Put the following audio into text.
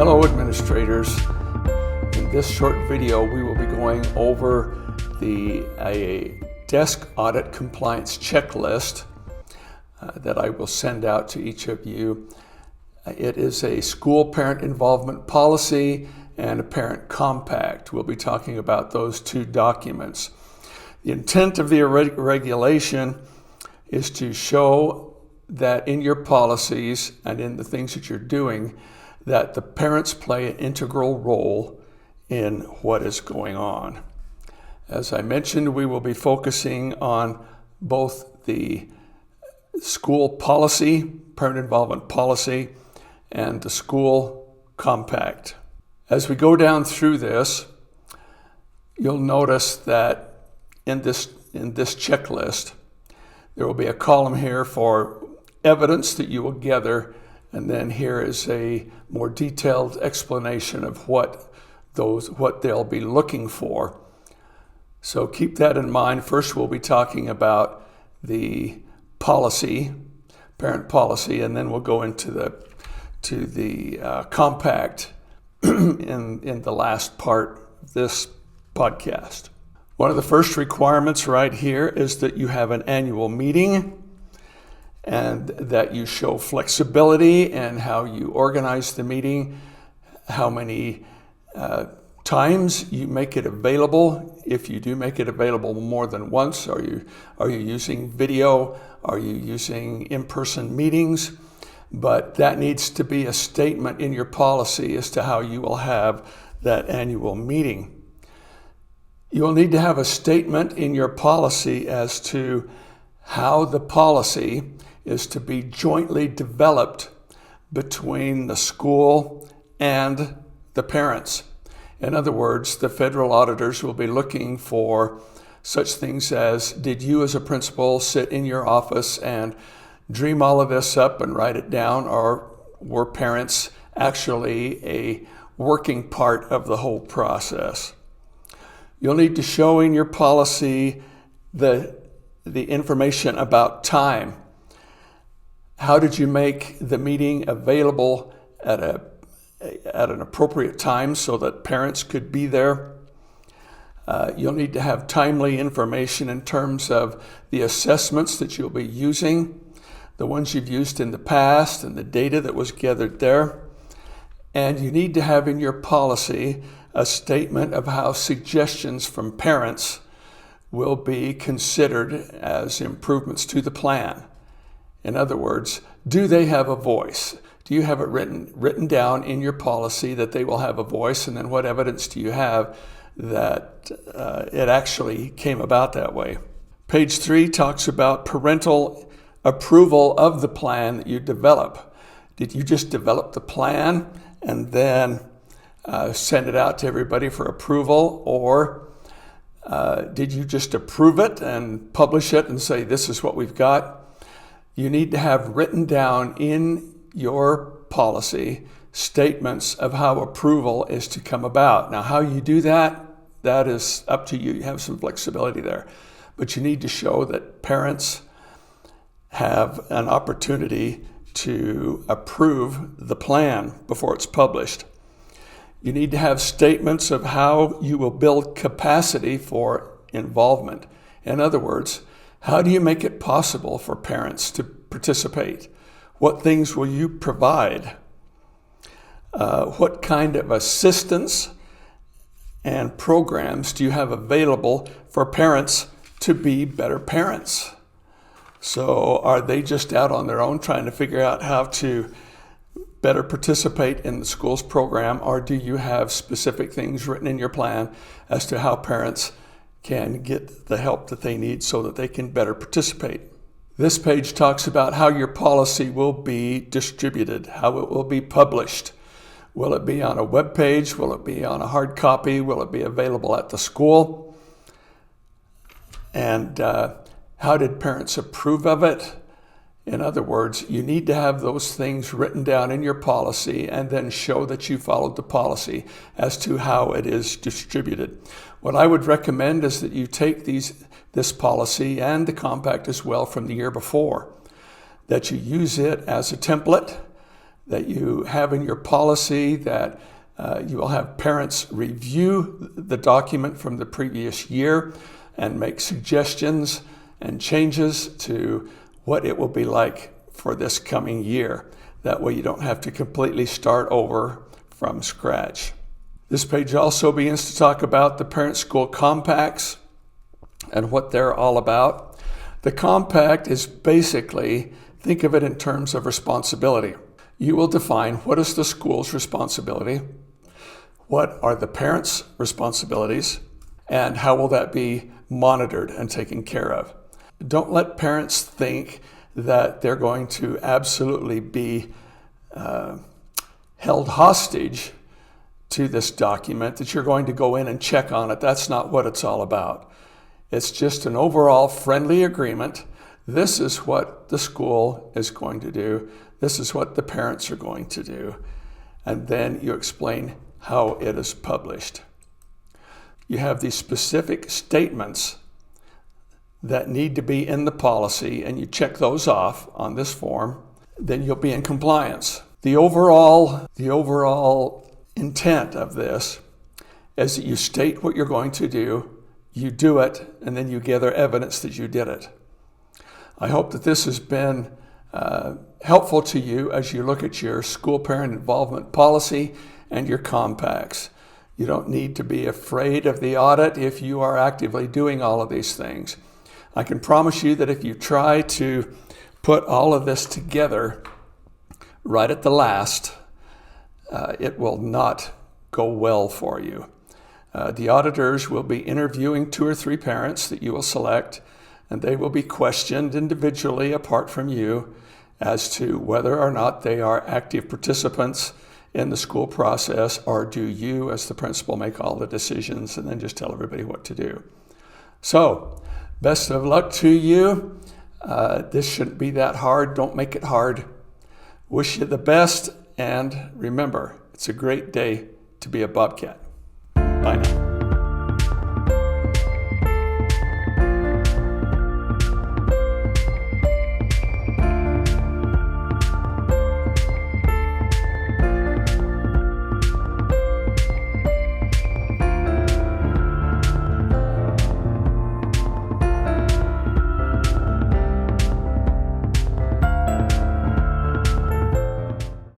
Hello administrators. In this short video we will be going over a desk audit compliance checklist that I will send out to each of you. It is a school parent involvement policy and a parent compact. We'll be talking about those two documents. The intent of the regulation is to show that in your policies and in the things that you're doing, that the parents play an integral role in what is going on. As I mentioned, we will be focusing on both the school policy, parent involvement policy, and the school compact. As we go down through this, you'll notice that in this checklist, there will be a column here for evidence that you will gather, and then here is a more detailed explanation of what they'll be looking for. So keep that in mind. First, we'll be talking about the policy, parent policy, and then we'll go into the compact in the last part of this podcast. One of the first requirements right here is that you have an annual meeting and that you show flexibility in how you organize the meeting, how many times you make it available. If you do make it available more than once, are you using video? Are you using in-person meetings? But that needs to be a statement in your policy as to how you will have that annual meeting. You will need to have a statement in your policy as to how the policy is to be jointly developed between the school and the parents. In other words, the federal auditors will be looking for such things as, did you as a principal sit in your office and dream all of this up and write it down, or were parents actually a working part of the whole process? You'll need to show in your policy the information about time. How did you make the meeting available at an appropriate time so that parents could be there? You'll need to have timely information in terms of the assessments that you'll be using, the ones you've used in the past, and the data that was gathered there. And you need to have in your policy a statement of how suggestions from parents will be considered as improvements to the plan. In other words, do they have a voice? Do you have it written down in your policy that they will have a voice? And then what evidence do you have that it actually came about that way? Page 3 talks about parental approval of the plan that you develop. Did you just develop the plan and then send it out to everybody for approval? Or did you just approve it and publish it and say, this is what we've got? You need to have written down in your policy statements of how approval is to come about. Now, how you do that is up to you. You have some flexibility there. But you need to show that parents have an opportunity to approve the plan before it's published. You need to have statements of how you will build capacity for involvement. In other words, how do you make it possible for parents to participate? What things will you provide? What kind of assistance and programs do you have available for parents to be better parents? So are they just out on their own trying to figure out how to better participate in the school's program, or do you have specific things written in your plan as to how parents can get the help that they need so that they can better participate? This page talks about how your policy will be distributed, how it will be published. Will it be on a web page? Will it be on a hard copy? Will it be available at the school? And how did parents approve of it? In other words, you need to have those things written down in your policy and then show that you followed the policy as to how it is distributed. What I would recommend is that you take this policy and the compact as well from the year before, that you use it as a template, that you have in your policy that you will have parents review the document from the previous year and make suggestions and changes to what it will be like for this coming year. That way you don't have to completely start over from scratch. This page also begins to talk about the parent-school compacts and what they're all about. The compact is basically, think of it in terms of responsibility. You will define what is the school's responsibility, what are the parents' responsibilities, and how will that be monitored and taken care of. Don't let parents think that they're going to absolutely be held hostage to this document, that you're going to go in and check on it. That's not what it's all about. It's just an overall friendly agreement. This is what the school is going to do. This is what the parents are going to do. And then you explain how it is published. You have these specific statements that need to be in the policy, and you check those off on this form. Then you'll be in compliance. The overall intent of this is that you state what you're going to do, you do it, and then you gather evidence that you did it. I hope that this has been helpful to you as you look at your school parent involvement policy and your compacts. You don't need to be afraid of the audit if you are actively doing all of these things. I can promise you that if you try to put all of this together right at the last, it will not go well for you. The auditors will be interviewing 2 or 3 parents that you will select, and they will be questioned individually apart from you as to whether or not they are active participants in the school process, or do you as the principal make all the decisions and then just tell everybody what to do. So, best of luck to you. This shouldn't be that hard. Don't make it hard. Wish you the best, and remember, it's a great day to be a Bobcat. Bye now.